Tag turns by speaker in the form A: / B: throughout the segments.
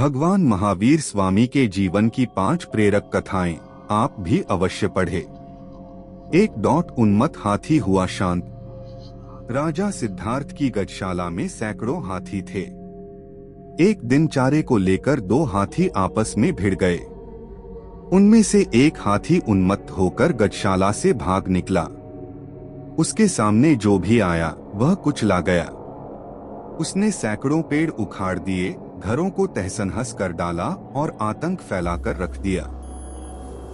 A: भगवान महावीर स्वामी के जीवन की 5 प्रेरक कथाएं आप भी अवश्य पढ़ें। उन्मत्त हाथी हुआ शांत। राजा सिद्धार्थ की गजशाला में सैकड़ों हाथी थे। एक दिन चारे को लेकर 2 हाथी आपस में भिड़ गए। उनमें से एक हाथी उन्मत्त होकर गजशाला से भाग निकला। उसके सामने जो भी आया वह कुचला गया। उसने सैकड़ों पेड़ उखाड़ दिए, घरों को तहस-नहस कर डाला और आतंक फैलाकर रख दिया।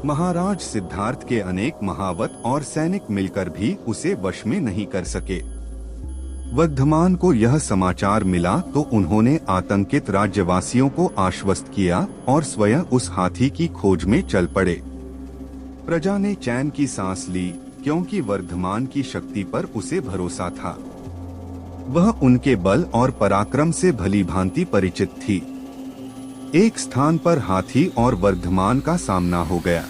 A: महाराज सिद्धार्थ के अनेक महावत और सैनिक मिलकर भी उसे वश में नहीं कर सके। वर्धमान को यह समाचार मिला तो उन्होंने आतंकित राज्यवासियों को आश्वस्त किया और स्वयं उस हाथी की खोज में चल पड़े। प्रजा ने चैन की सांस ली, क्योंकि वर्धमान की शक्ति पर उसे भरोसा था। वह उनके बल और पराक्रम से भली भांति परिचित थी। एक स्थान पर हाथी और वर्धमान का सामना हो गया।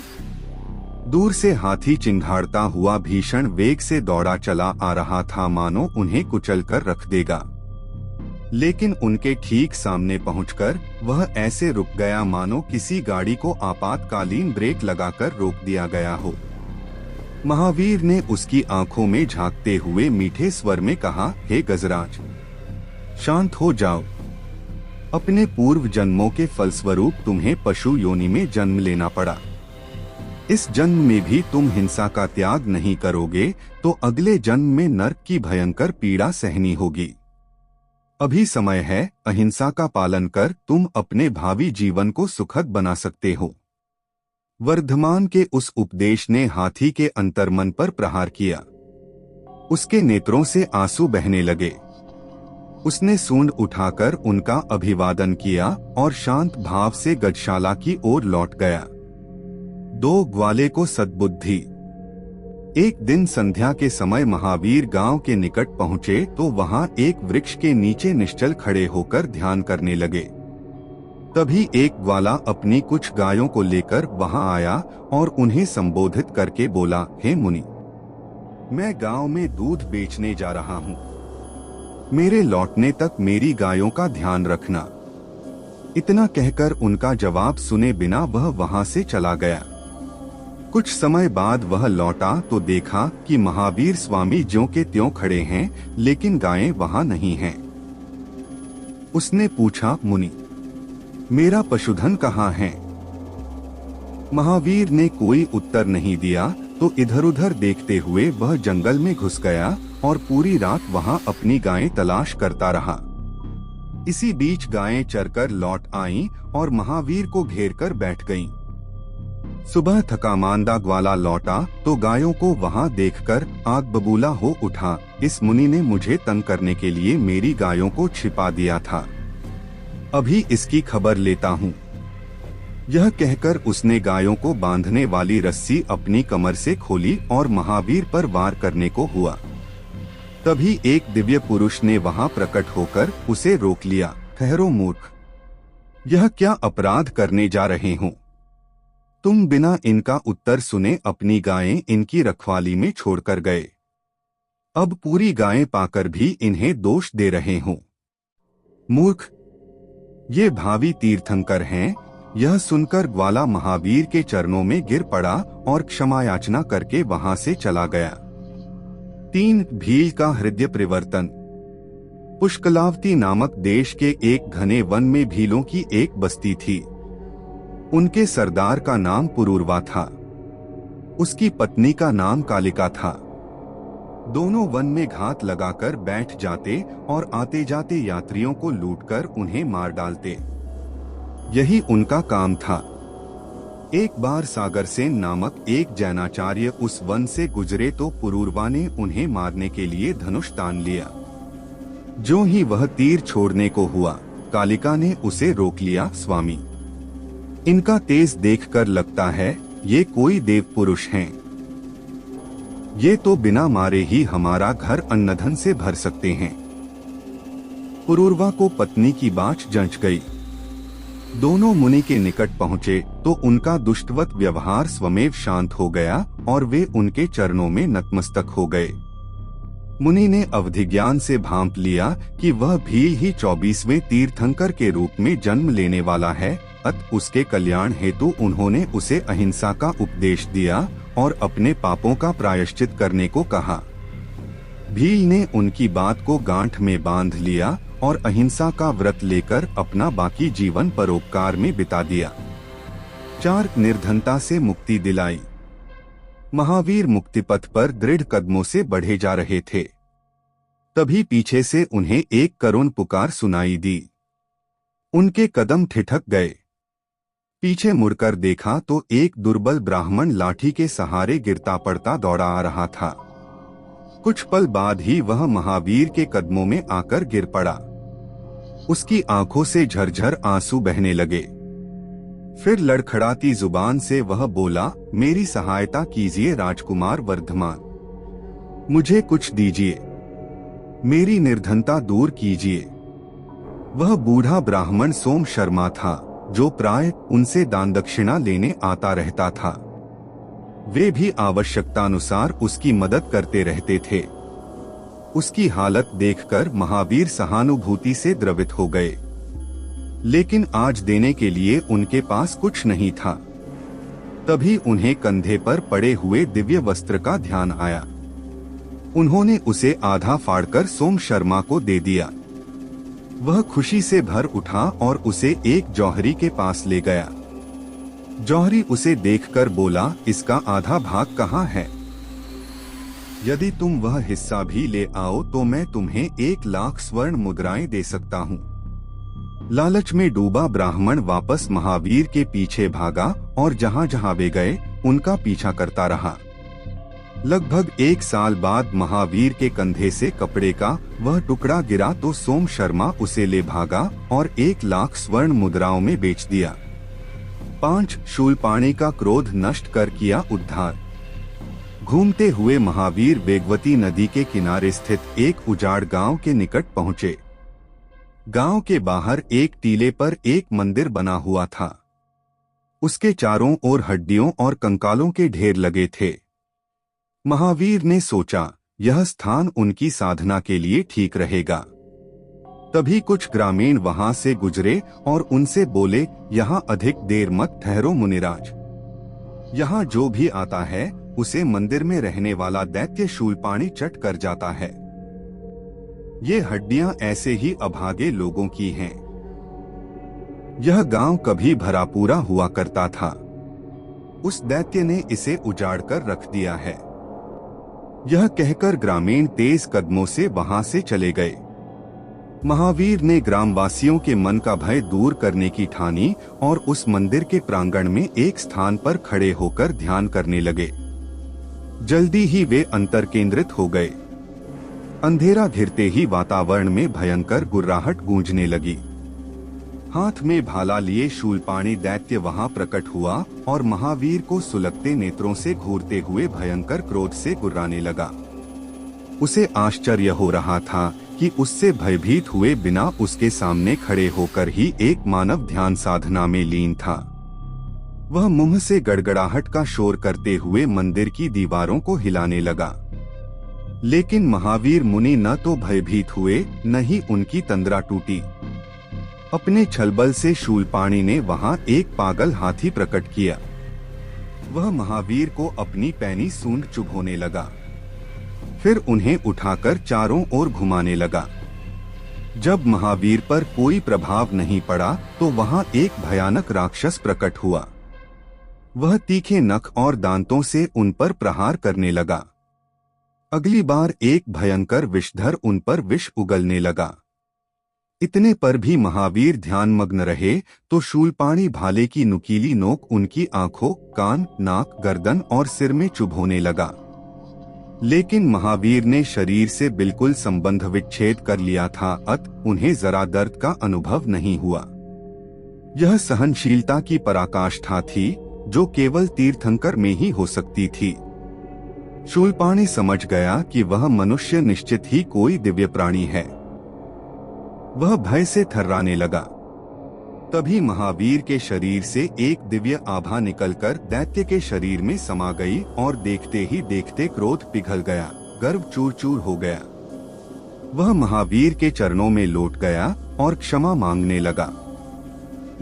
A: दूर से हाथी चिंघाड़ता हुआ भीषण वेग से दौड़ा चला आ रहा था, मानो उन्हें कुचलकर रख देगा। लेकिन उनके ठीक सामने पहुंचकर वह ऐसे रुक गया मानो किसी गाड़ी को आपातकालीन ब्रेक लगाकर रोक दिया गया हो। महावीर ने उसकी आंखों में झांकते हुए मीठे स्वर में कहा, हे गजराज, शांत हो जाओ। अपने पूर्व जन्मों के फलस्वरूप तुम्हें पशु योनि में जन्म लेना पड़ा। इस जन्म में भी तुम हिंसा का त्याग नहीं करोगे तो अगले जन्म में नरक की भयंकर पीड़ा सहनी होगी। अभी समय है, अहिंसा का पालन कर तुम अपने भावी जीवन को सुखद बना सकते हो। वर्धमान के उस उपदेश ने हाथी के अंतर्मन पर प्रहार किया। उसके नेत्रों से आंसू बहने लगे। उसने सूंड उठाकर उनका अभिवादन किया और शांत भाव से गजशाला की ओर लौट गया। 2 ग्वाले को सद्बुद्धि। एक दिन संध्या के समय महावीर गांव के निकट पहुंचे तो वहां एक वृक्ष के नीचे निश्चल खड़े होकर ध्यान करने लगे। तभी एक ग्वाला अपनी कुछ गायों को लेकर वहां आया और उन्हें संबोधित करके बोला, हे मुनि, मैं गांव में दूध बेचने जा रहा हूं। मेरे लौटने तक मेरी गायों का ध्यान रखना। इतना कहकर उनका जवाब सुने बिना वह वहां से चला गया। कुछ समय बाद वह लौटा तो देखा कि महावीर स्वामी ज्यों के त्यों खड़े हैं, लेकिन गायें वहां नहीं हैं। उसने पूछा, मुनि, मेरा पशुधन कहाँ है? महावीर ने कोई उत्तर नहीं दिया तो इधर-उधर देखते हुए वह जंगल में घुस गया और पूरी रात वहां अपनी गायें तलाश करता रहा। इसी बीच गायें चरकर लौट आईं और महावीर को घेरकर बैठ गईं। सुबह थकामांदा ग्वाला लौटा तो गायों को वहां देखकर आग बबूला हो उठा, इस मुनि ने मुझे तंग करने के लिए मेरी गायों को छिपा दिया था। अभी इसकी खबर लेता हूँ। यह कहकर उसने गायों को बांधने वाली रस्सी अपनी कमर से खोली और महावीर पर वार करने को हुआ। तभी एक दिव्य पुरुष ने वहां प्रकट होकर उसे रोक लिया। ठहरो मूर्ख, यह क्या अपराध करने जा रहे हो? तुम बिना इनका उत्तर सुने अपनी गायें इनकी रखवाली में छोड़कर गए। अब पूरी गायें पाकर भी इन्हें दोष दे रहे हो। मूर्ख, ये भावी तीर्थंकर हैं। यह सुनकर ग्वाला महावीर के चरणों में गिर पड़ा और क्षमा याचना करके वहां से चला गया। 3 भील का हृदय परिवर्तन। पुष्कलावती नामक देश के एक घने वन में भीलों की एक बस्ती थी। उनके सरदार का नाम पुरूरवा था। उसकी पत्नी का नाम कालिका था। दोनों वन में घात लगाकर बैठ जाते और आते जाते यात्रियों को लूटकर उन्हें मार डालते। यही उनका काम था। एक बार सागरसेन नामक एक जैनाचार्य उस वन से गुजरे तो पुरूरवा ने उन्हें मारने के लिए धनुष तान लिया। जो ही वह तीर छोड़ने को हुआ, कालिका ने उसे रोक लिया। स्वामी, इनका तेज देखकर लगता है ये कोई देव पुरुष हैं। ये तो बिना मारे ही हमारा घर अन्नधन से भर सकते हैं। पुरूरवा को पत्नी की बात जंच गई। दोनों मुनि के निकट पहुँचे तो उनका दुष्टवत व्यवहार स्वमेव शांत हो गया और वे उनके चरणों में नतमस्तक हो गए। मुनि ने अवधिज्ञान से भांप लिया कि वह भील ही 24वें तीर्थंकर के रूप में जन्म लेने वाला है। अत उसके कल्याण हेतु उन्होंने उसे अहिंसा का उपदेश दिया और अपने पापों का प्रायश्चित करने को कहा। भील ने उनकी बात को गांठ में बांध लिया और अहिंसा का व्रत लेकर अपना बाकी जीवन परोपकार में बिता दिया। 4 निर्धनता से मुक्ति दिलाई। महावीर मुक्तिपथ पर दृढ़ कदमों से बढ़े जा रहे थे। तभी पीछे से उन्हें एक करुण पुकार सुनाई दी। उनके कदम ठिठक गए। पीछे मुड़कर देखा तो एक दुर्बल ब्राह्मण लाठी के सहारे गिरता पड़ता दौड़ा आ रहा था। कुछ पल बाद ही वह महावीर के कदमों में आकर गिर पड़ा। उसकी आंखों से झरझर आंसू बहने लगे। फिर लड़खड़ाती जुबान से वह बोला, मेरी सहायता कीजिए राजकुमार वर्धमान, मुझे कुछ दीजिए, मेरी निर्धनता दूर कीजिए। वह बूढ़ा ब्राह्मण सोम शर्मा था, जो प्राय उनसे दान दक्षिणा लेने आता रहता था। वे भी आवश्यकतानुसार उसकी मदद करते रहते थे। उसकी हालत देखकर महावीर सहानुभूति से द्रवित हो गए, लेकिन आज देने के लिए उनके पास कुछ नहीं था। तभी उन्हें कंधे पर पड़े हुए दिव्य वस्त्र का ध्यान आया। उन्होंने उसे आधा फाड़कर सोम शर्मा को दे दिया। वह खुशी से भर उठा और उसे एक जौहरी के पास ले गया। जौहरी उसे देखकर बोला, इसका आधा भाग कहाँ है? यदि तुम वह हिस्सा भी ले आओ तो मैं तुम्हें 1 लाख स्वर्ण मुद्राएं दे सकता हूँ। लालच में डूबा ब्राह्मण वापस महावीर के पीछे भागा और जहाँ जहाँ वे गए उनका पीछा करता रहा। लगभग 1 साल बाद महावीर के कंधे से कपड़े का वह टुकड़ा गिरा तो सोम शर्मा उसे ले भागा और 1 लाख स्वर्ण मुद्राओं में बेच दिया। 5 शूलपाणी का क्रोध नष्ट कर किया उद्धार। घूमते हुए महावीर वेगवती नदी के किनारे स्थित एक उजाड़ गांव के निकट पहुँचे। गांव के बाहर एक टीले पर एक मंदिर बना हुआ था। उसके चारों ओर हड्डियों और कंकालों के ढेर लगे थे। महावीर ने सोचा, यह स्थान उनकी साधना के लिए ठीक रहेगा। तभी कुछ ग्रामीण वहां से गुजरे और उनसे बोले, यहाँ अधिक देर मत ठहरो मुनिराज। यहाँ जो भी आता है उसे मंदिर में रहने वाला दैत्य शूलपाणी चट कर जाता है। ये हड्डियां ऐसे ही अभागे लोगों की हैं। यह गांव कभी भरा पूरा हुआ करता था। उस दैत्य ने इसे उजाड़कर रख दिया है। यह कहकर ग्रामीण तेज कदमों से वहां से चले गए। महावीर ने ग्रामवासियों के मन का भय दूर करने की ठानी और उस मंदिर के प्रांगण में एक स्थान पर खड़े होकर ध्यान करने लगे। जल्दी ही वे अंतर केंद्रित हो गए। अंधेरा घिरते ही वातावरण में भयंकर गुर्राहट गूंजने लगी। हाथ में भाला लिए शूलपाणी दैत्य वहां प्रकट हुआ और महावीर को सुलगते नेत्रों से घूरते हुए भयंकर क्रोध से गुर्राने लगा। उसे आश्चर्य हो रहा था कि उससे भयभीत हुए बिना उसके सामने खड़े होकर ही एक मानव ध्यान साधना में लीन था। वह मुंह से गड़गड़ाहट का शोर करते हुए मंदिर की दीवारों को हिलाने लगा। लेकिन महावीर मुनि न तो भयभीत हुए न ही उनकी तंद्रा टूटी। अपने छलबल से शूलपाणी ने वहां एक पागल हाथी प्रकट किया। वह महावीर को अपनी पैनी सूंड चुभोने लगा। फिर उन्हें उठाकर चारों ओर घुमाने लगा। जब महावीर पर कोई प्रभाव नहीं पड़ा तो वहां एक भयानक राक्षस प्रकट हुआ। वह तीखे नख और दांतों से उन पर प्रहार करने लगा। अगली बार एक भयंकर विषधर उन पर विष उगलने लगा। इतने पर भी महावीर ध्यानमग्न रहे तो शूलपाणी भाले की नुकीली नोक उनकी आंखों, कान, नाक, गर्दन और सिर में चुभोने लगा। लेकिन महावीर ने शरीर से बिल्कुल संबंध विच्छेद कर लिया था, अत उन्हें जरा दर्द का अनुभव नहीं हुआ। यह सहनशीलता की पराकाष्ठा थी जो केवल तीर्थंकर में ही हो सकती थी। शूलपाणी समझ गया कि वह मनुष्य निश्चित ही कोई दिव्य प्राणी है। वह भय से थर्राने लगा। तभी महावीर के शरीर से एक दिव्य आभा निकलकर दैत्य के शरीर में समा गई और देखते ही देखते क्रोध पिघल गया। गर्व चूर चूर हो गया। वह महावीर के चरणों में लौट गया और क्षमा मांगने लगा।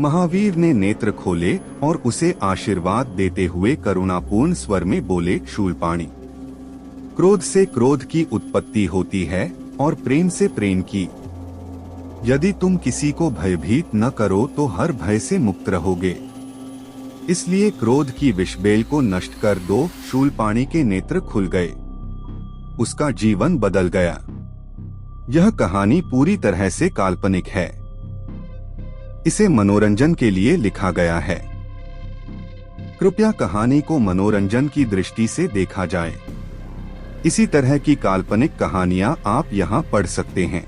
A: महावीर ने नेत्र खोले और उसे आशीर्वाद देते हुए करुणापूर्ण स्वर में बोले, शूलपाणी, क्रोध से क्रोध की उत्पत्ति होती है और प्रेम से प्रेम की। यदि तुम किसी को भयभीत न करो तो हर भय से मुक्त रहोगे। इसलिए क्रोध की विषबेल को नष्ट कर दो। शूलपाणी के नेत्र खुल गए, उसका जीवन बदल गया। यह कहानी पूरी तरह से काल्पनिक है। इसे मनोरंजन के लिए लिखा गया है। कृपया कहानी को मनोरंजन की दृष्टि से देखा जाए। इसी तरह की काल्पनिक कहानियां आप यहां पढ़ सकते हैं।